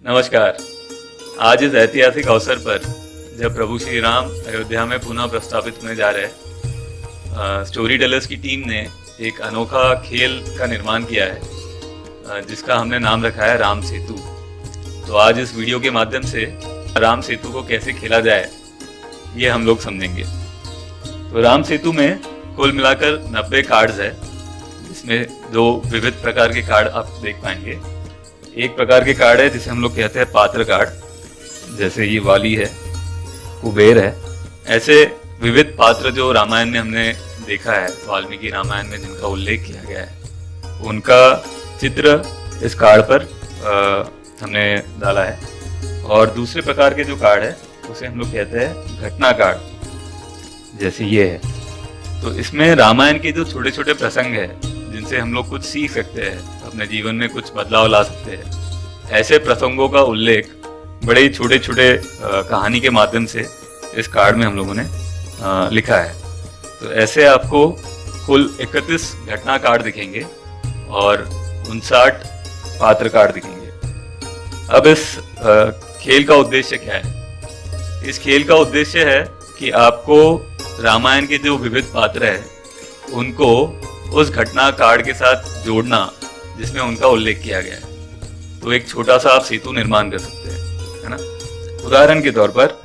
नमस्कार। आज इस ऐतिहासिक अवसर पर जब प्रभु श्री राम अयोध्या में पुनः प्रस्तापित होने जा रहे हैं, स्टोरी टेलर्स की टीम ने एक अनोखा खेल का निर्माण किया है जिसका हमने नाम रखा है राम सेतु। तो आज इस वीडियो के माध्यम से राम सेतु को कैसे खेला जाए ये हम लोग समझेंगे। तो राम सेतु में कुल मिलाकर 90 कार्ड्स है, जिसमें दो विविध प्रकार के कार्ड आप देख पाएंगे। एक प्रकार के कार्ड है जिसे हम लोग कहते हैं पात्र कार्ड, जैसे ये वाली है, कुबेर है। ऐसे विविध पात्र जो रामायण में हमने देखा है, वाल्मीकि रामायण में जिनका उल्लेख किया गया है, उनका चित्र इस कार्ड पर हमने डाला है। और दूसरे प्रकार के जो कार्ड है उसे हम लोग कहते हैं घटना कार्ड, जैसे ये है। तो इसमें रामायण के जो छोटे छोटे प्रसंग है जिनसे हम लोग कुछ सीख सकते हैं, अपने जीवन में कुछ बदलाव ला सकते हैं, ऐसे प्रसंगों का उल्लेख बड़े ही छोटे छोटे कहानी के माध्यम से इस कार्ड में हम लोगों ने लिखा है। तो ऐसे आपको कुल 31 घटना कार्ड दिखेंगे और 59 पात्र कार्ड दिखेंगे। अब इस खेल का उद्देश्य क्या है? इस खेल का उद्देश्य है कि आपको रामायण के जो विविध पात्र हैं उनको उस घटना कार्ड के साथ जोड़ना जिसमें उनका उल्लेख किया गया है। तो एक छोटा सा आप सेतु निर्माण कर सकते हैं, है ना। उदाहरण के तौर पर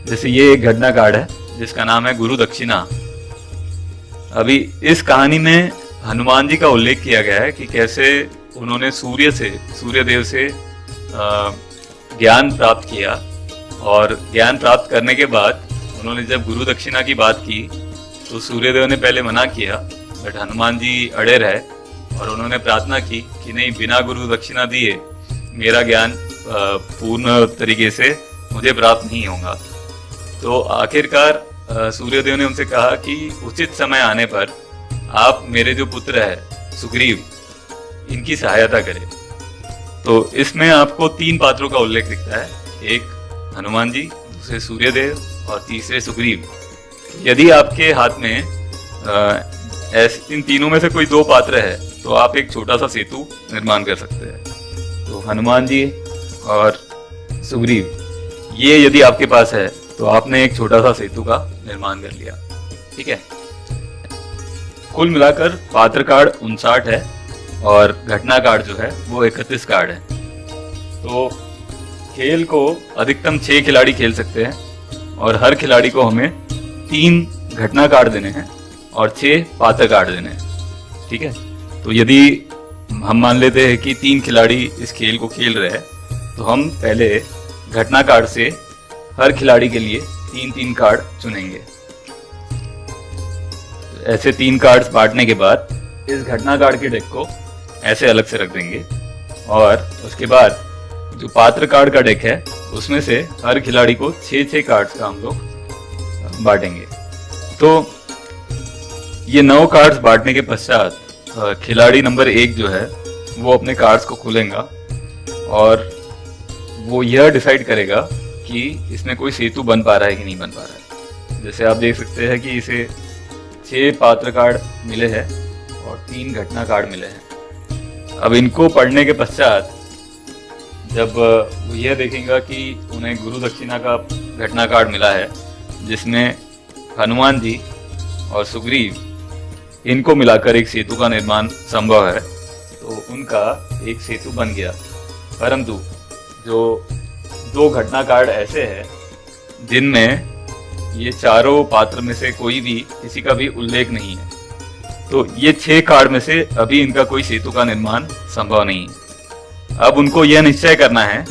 जैसे ये एक घटना कार्ड है जिसका नाम है गुरु दक्षिणा। अभी इस कहानी में हनुमान जी का उल्लेख किया गया है कि कैसे उन्होंने सूर्यदेव से ज्ञान प्राप्त किया, और ज्ञान प्राप्त करने के बाद उन्होंने जब गुरु दक्षिणा की बात की तो सूर्यदेव ने पहले मना किया, बट हनुमान जी अड़े रहे और उन्होंने प्रार्थना की कि नहीं, बिना गुरु दक्षिणा दिए मेरा ज्ञान पूर्ण तरीके से मुझे प्राप्त नहीं होगा। तो आखिरकार सूर्यदेव ने उनसे कहा कि उचित समय आने पर आप मेरे जो पुत्र है सुग्रीव, इनकी सहायता करें। तो इसमें आपको 3 पात्रों का उल्लेख दिखता है, एक हनुमान जी, दूसरे सूर्यदेव और तीसरे सुग्रीव। यदि आपके हाथ में इन तीनों में से कोई 2 पात्र है तो आप एक छोटा सा सेतु निर्माण कर सकते हैं। तो हनुमान जी और सुग्रीव, ये यदि आपके पास है तो आपने एक छोटा सा सेतु का निर्माण कर लिया। ठीक है। कुल मिलाकर पात्र कार्ड 59 है और घटना कार्ड जो है वो 31 कार्ड है। तो खेल को अधिकतम 6 खिलाड़ी खेल सकते हैं और हर खिलाड़ी को हमें 3 घटना कार्ड देने हैं और 6 पात्र कार्ड देने हैं। ठीक है। तो यदि हम मान लेते हैं कि 3 खिलाड़ी इस खेल को खेल रहे हैं तो हम पहले घटना कार्ड से हर खिलाड़ी के लिए 3-3 कार्ड चुनेंगे। ऐसे 3 कार्ड्स बांटने के बाद इस घटना कार्ड के डेक को ऐसे अलग से रख देंगे और उसके बाद जो पात्र कार्ड का डेक है उसमें से हर खिलाड़ी को 6-6 कार्ड्स का हम लोग बांटेंगे। तो ये 9 कार्ड्स बांटने के पश्चात खिलाड़ी नंबर 1 जो है वो अपने कार्ड्स को खोलेगा और वो यह डिसाइड करेगा कि इसमें कोई सेतु बन पा रहा है कि नहीं बन पा रहा है। जैसे आप देख सकते हैं कि इसे 6 पात्र कार्ड मिले हैं और 3 घटना कार्ड मिले हैं। अब इनको पढ़ने के पश्चात जब वो यह देखेगा कि उन्हें गुरु दक्षिणा का घटना कार्ड मिला है जिसमें हनुमान जी और सुग्रीव, इनको मिलाकर एक सेतु का निर्माण संभव है, तो उनका एक सेतु बन गया। परंतु जो 2 घटना कार्ड ऐसे हैं जिनमें ये चारों पात्र में से कोई भी किसी का भी उल्लेख नहीं है, तो ये 6 कार्ड में से अभी इनका कोई सेतु का निर्माण संभव नहीं है। अब उनको यह निश्चय करना है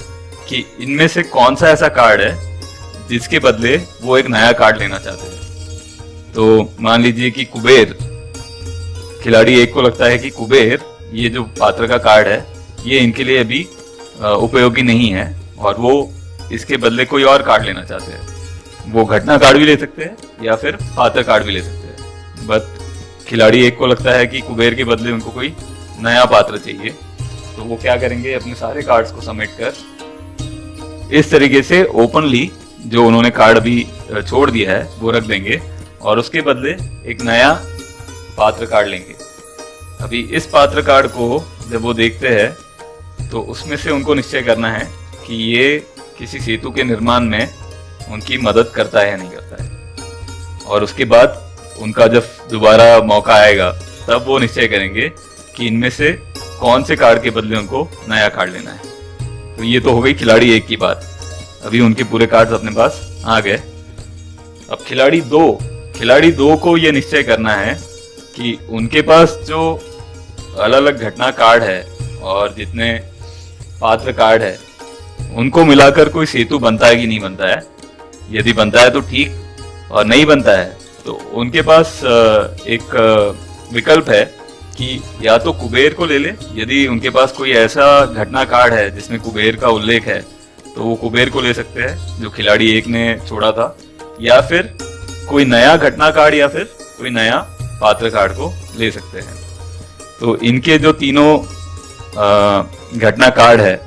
कि इनमें से कौन सा ऐसा कार्ड है जिसके बदले वो एक नया कार्ड लेना चाहते हैं। तो मान लीजिए कि कुबेर, खिलाड़ी 1 को लगता है कि कुबेर, ये जो पात्र का कार्ड है, ये इनके लिए अभी उपयोगी नहीं है और वो इसके बदले कोई और कार्ड लेना चाहते हैं। वो घटना कार्ड भी ले सकते हैं या फिर पात्र कार्ड भी ले सकते हैं। बट खिलाड़ी 1 को लगता है कि कुबेर के बदले उनको कोई नया पात्र चाहिए, तो वो क्या करेंगे, अपने सारे कार्ड्स को समेट कर इस तरीके से ओपनली जो उन्होंने कार्ड अभी छोड़ दिया है वो रख देंगे और उसके बदले एक नया पात्र कार्ड लेंगे। अभी इस पात्र कार्ड को जब वो देखते हैं तो उसमें से उनको निश्चय करना है कि कि ये किसी सेतु के निर्माण में उनकी मदद करता है या नहीं करता है, और उसके बाद उनका जब दोबारा मौका आएगा तब वो निश्चय करेंगे कि इनमें से कौन से कार्ड के बदले उनको नया कार्ड लेना है। तो ये तो हो गई खिलाड़ी 1 की बात। अभी उनके पूरे कार्ड्स अपने पास आ गए। अब खिलाड़ी दो को ये निश्चय करना है कि उनके पास जो अलग अलग घटना कार्ड है और जितने पात्र कार्ड है उनको मिलाकर कोई सेतु बनता है कि नहीं बनता है। यदि बनता है तो ठीक, और नहीं बनता है तो उनके पास एक विकल्प है कि या तो कुबेर को ले ले। यदि उनके पास कोई ऐसा घटना कार्ड है जिसमें कुबेर का उल्लेख है तो वो कुबेर को ले सकते हैं जो खिलाड़ी 1 ने छोड़ा था, या फिर कोई नया घटना कार्ड या फिर कोई नया पात्र कार्ड को ले सकते हैं। तो इनके जो तीनों घटना कार्ड है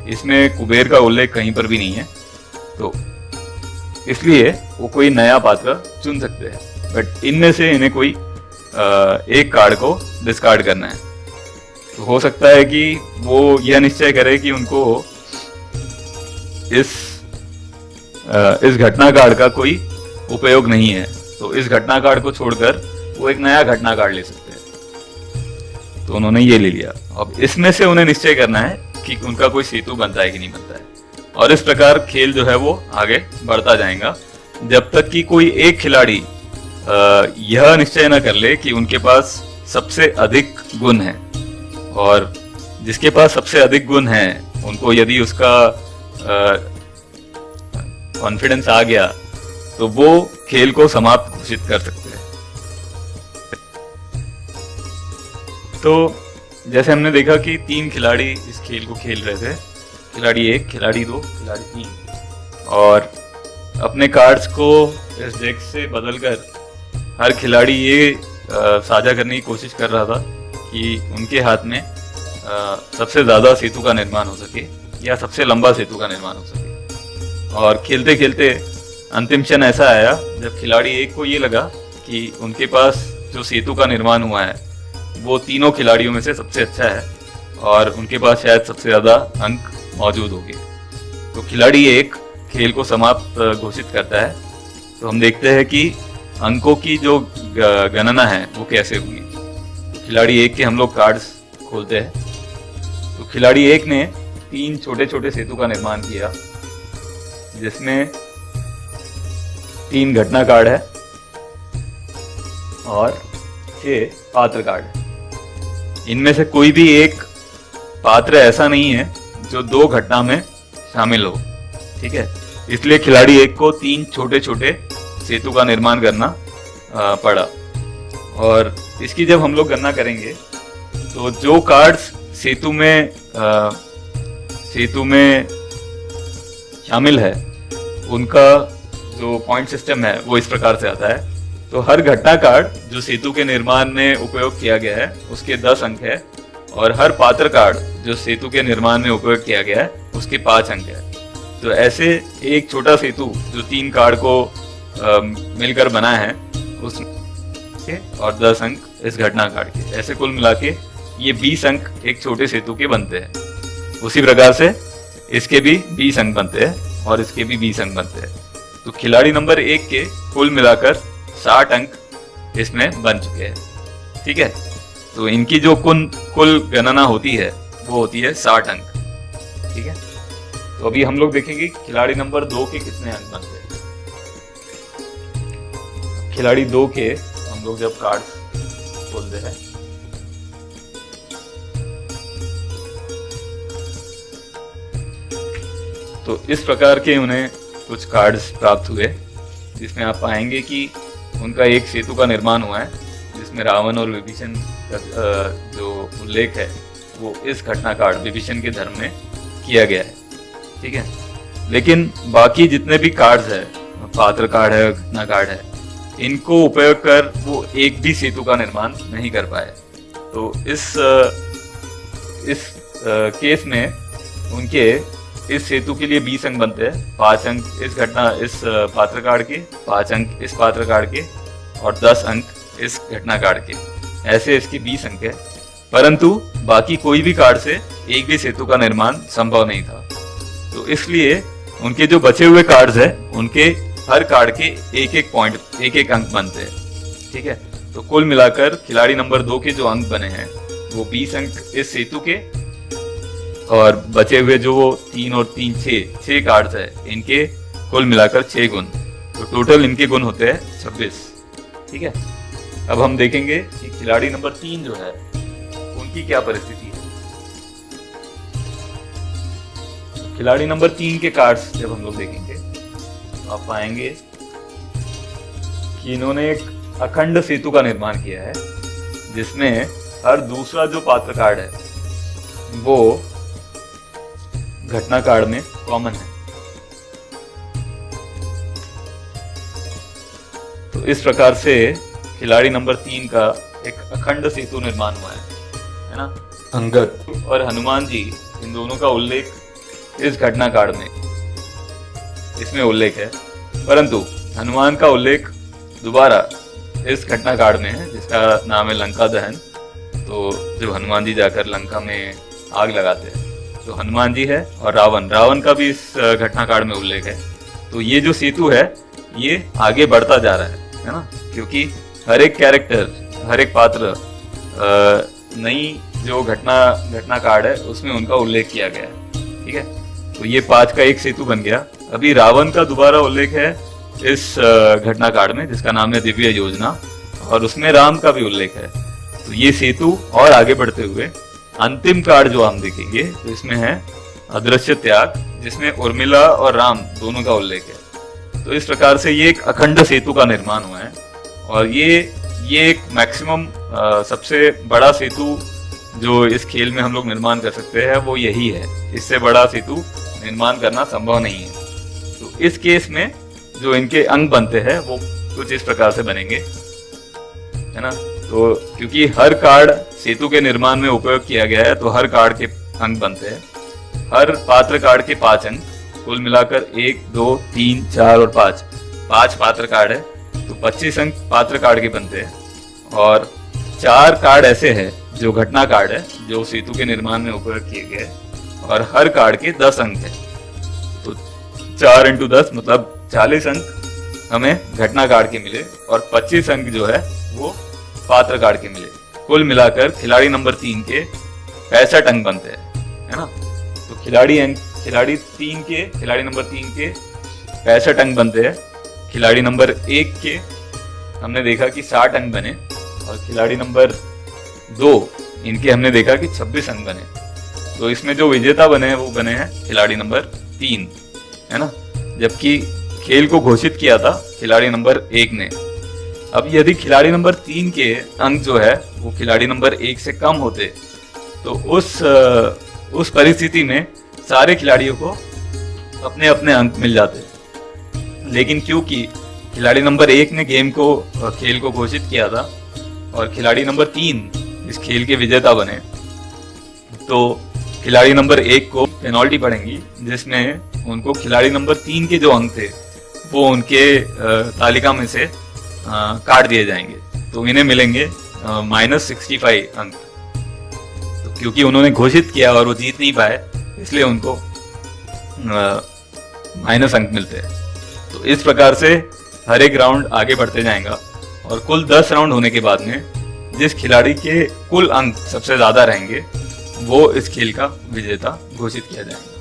इसमें कुबेर का उल्लेख कहीं पर भी नहीं है, तो इसलिए वो कोई नया पात्र चुन सकते हैं। बट इनमें से इन्हें कोई एक कार्ड को डिस्कार्ड करना है। तो हो सकता है कि वो यह निश्चय करे कि उनको इस घटना कार्ड का कोई उपयोग नहीं है, तो इस घटना कार्ड को छोड़कर वो एक नया घटना कार्ड ले सकते हैं। तो उन्होंने ये ले लिया। अब इसमें से उन्हें निश्चय करना है कि उनका कोई सेतु बनता है कि नहीं बनता है, और इस प्रकार खेल जो है वो आगे बढ़ता जाएगा जब तक कि कोई एक खिलाड़ी यह निश्चय न कर ले कि उनके पास सबसे अधिक गुण है, और जिसके पास सबसे अधिक गुण है उनको यदि उसका कॉन्फिडेंस आ गया तो वो खेल को समाप्त घोषित कर सकते हैं। तो जैसे हमने देखा कि 3 खिलाड़ी इस खेल को खेल रहे थे, खिलाड़ी 1, खिलाड़ी 2, खिलाड़ी 3, और अपने कार्ड्स को इस डेक से बदलकर हर खिलाड़ी ये साझा करने की कोशिश कर रहा था कि उनके हाथ में सबसे ज्यादा सेतु का निर्माण हो सके या सबसे लंबा सेतु का निर्माण हो सके। और खेलते खेलते अंतिम क्षण ऐसा आया जब खिलाड़ी 1 को ये लगा कि उनके पास जो सेतु का निर्माण हुआ है वो तीनों खिलाड़ियों में से सबसे अच्छा है और उनके पास शायद सबसे ज्यादा अंक मौजूद होंगे। तो खिलाड़ी 1 खेल को समाप्त घोषित करता है। तो हम देखते हैं कि अंकों की जो गणना है वो कैसे हुई। तो खिलाड़ी 1 के हम लोग कार्ड्स खोलते हैं। तो खिलाड़ी 1 ने 3 छोटे छोटे सेतु का निर्माण किया जिसमें 3 घटना कार्ड है और 6 पात्र कार्ड है। इनमें से कोई भी एक पात्र ऐसा नहीं है जो 2 घटना में शामिल हो, ठीक है। इसलिए खिलाड़ी 1 को 3 छोटे छोटे सेतु का निर्माण करना पड़ा। और इसकी जब हम लोग गणना करेंगे तो जो कार्ड्स सेतु में शामिल है उनका जो पॉइंट सिस्टम है वो इस प्रकार से आता है। तो हर घटना कार्ड जो सेतु के निर्माण में उपयोग किया गया है उसके 10 अंक है, और हर पात्र कार्ड जो सेतु के निर्माण में उपयोग किया गया है उसके 5 अंक है। तो ऐसे एक छोटा सेतु जो 3 कार्ड को मिलकर बना है उसके और 10 अंक इस घटना कार्ड के, ऐसे कुल मिला के ये 20 अंक एक छोटे सेतु के बनते हैं। उसी प्रकार से इसके भी 20 अंक बनते हैं और इसके भी 20 अंक बनते हैं। तो खिलाड़ी नंबर 1 के कुल मिलाकर 60 अंक इसमें बन चुके हैं, ठीक है। तो इनकी जो कुल गणना होती है वो होती है 60 अंक, ठीक है। तो अभी हम लोग देखेंगे खिलाड़ी नंबर 2 के कितने अंक बनते हैं। खिलाड़ी 2 के हम लोग जब कार्ड खोलते हैं तो इस प्रकार के उन्हें कुछ कार्ड्स प्राप्त हुए जिसमें आप पाएंगे कि उनका एक सेतु का निर्माण हुआ है जिसमें रावण और विभीषण का जो उल्लेख है वो इस घटना कार्ड विभीषण के धर्म में किया गया है, ठीक है। लेकिन बाकी जितने भी कार्ड्स है, पात्र कार्ड है, घटना कार्ड है, इनको उपयोग कर वो एक भी सेतु का निर्माण नहीं कर पाए। तो इस केस में उनके इस सेतु के लिए 20 अंक बनते हैं। 5 अंक इस पात्र कार्ड के, 5 अंक इस पात्र कार्ड के और 10 अंक इस घटना कार्ड के, ऐसे इसके 20 अंक है। परंतु बाकी कोई भी कार्ड से एक भी सेतु का निर्माण संभव नहीं था। तो इसलिए उनके जो बचे हुए कार्ड्स है उनके हर कार्ड के एक एक पॉइंट, एक एक अंक बनते हैं, ठीक है। तो कुल मिलाकर खिलाड़ी नंबर 2 के जो अंक बने हैं वो 20 अंक इस सेतु के, और बचे हुए जो 3 और 3 6 कार्ड्स है इनके कुल मिलाकर 6 गुण, तो टोटल इनके गुण होते हैं 26, ठीक है। अब हम देखेंगे कि खिलाड़ी नंबर 3 जो है उनकी क्या परिस्थिति है। खिलाड़ी नंबर 3 के कार्ड्स जब हम लोग देखेंगे तो आप पाएंगे कि इन्होंने एक अखंड सेतु का निर्माण किया है, जिसमें हर दूसरा जो पात्र कार्ड है वो घटना कार्ड में कॉमन है। तो इस प्रकार से खिलाड़ी नंबर 3 का एक अखंड सेतु निर्माण हुआ है ना। अंगद और हनुमान जी, इन दोनों का उल्लेख इस घटना कार्ड में इसमें उल्लेख है, परंतु हनुमान का उल्लेख दोबारा इस घटना कार्ड में है जिसका नाम है लंका दहन। तो जब हनुमान जी जाकर लंका में आग लगाते हैं तो हनुमान जी है, और रावण का भी इस घटना कार्ड में उल्लेख है। तो ये जो सेतु है ये आगे बढ़ता जा रहा है ना, क्योंकि हर एक कैरेक्टर, हर एक पात्र नई जो घटना कार्ड है उसमें उनका उल्लेख किया गया है, ठीक है। तो ये 5 का एक सेतु बन गया। अभी रावण का दोबारा उल्लेख है इस घटना कार्ड में जिसका नाम है दिव्य योजना, और उसमें राम का भी उल्लेख है। तो ये सेतु और आगे बढ़ते हुए अंतिम कार्ड जो हम देखेंगे तो इसमें है अदृश्य त्याग, जिसमें उर्मिला और राम दोनों का उल्लेख है। तो इस प्रकार से ये एक अखंड सेतु का निर्माण हुआ है, और ये एक मैक्सिमम सबसे बड़ा सेतु जो इस खेल में हम लोग निर्माण कर सकते हैं वो यही है। इससे बड़ा सेतु निर्माण करना संभव नहीं है। तो इस केस में जो इनके अंक बनते हैं वो कुछ इस प्रकार से बनेंगे, है ना। तो क्योंकि हर कार्ड सेतु के निर्माण में उपयोग किया गया है तो हर कार्ड के अंक बनते हैं। हर पात्र कार्ड के 5 अंक, कुल मिलाकर 1 2 3 4 और 5 पात्र कार्ड है तो 25 अंक पात्र कार्ड के बनते हैं। और 4 कार्ड ऐसे हैं जो घटना कार्ड है जो सेतु के निर्माण में उपयोग किए गए, और हर कार्ड के 10 अंक है। तो 4 × 10 मतलब 40 अंक हमें घटना कार्ड के मिले, और 25 अंक जो है वो पात्र कार्ड के मिले। कुल मिलाकर खिलाड़ी नंबर 3 के 65 अंक बनते हैं, है ना। तो खिलाड़ी नंबर 3 के 65 अंक बनते हैं। खिलाड़ी नंबर 1 के हमने देखा कि 60 अंक बने, और खिलाड़ी नंबर 2 इनके हमने देखा कि 26 अंक बने। तो इसमें जो विजेता बने हैं वो बने हैं खिलाड़ी नंबर 3, है ना। जबकि खेल को घोषित किया था खिलाड़ी नंबर 1 ने। अब यदि खिलाड़ी नंबर 3 के अंक जो है वो खिलाड़ी नंबर 1 से कम होते तो उस परिस्थिति में सारे खिलाड़ियों को अपने अपने अंक मिल जाते। लेकिन क्योंकि खिलाड़ी नंबर 1 ने खेल को घोषित किया था और खिलाड़ी नंबर 3 इस खेल के विजेता बने, तो खिलाड़ी नंबर 1 को पेनल्टी पड़ेंगी, जिसमें उनको खिलाड़ी नंबर 3 के जो अंक थे वो उनके तालिका में से काट दिए जाएंगे। तो इन्हें मिलेंगे -65 अंक। तो क्योंकि उन्होंने घोषित किया और वो जीत नहीं पाए, इसलिए उनको माइनस अंक मिलते हैं। तो इस प्रकार से हर एक राउंड आगे बढ़ते जाएगा, और कुल 10 राउंड होने के बाद में जिस खिलाड़ी के कुल अंक सबसे ज्यादा रहेंगे वो इस खेल का विजेता घोषित किया जाएगा।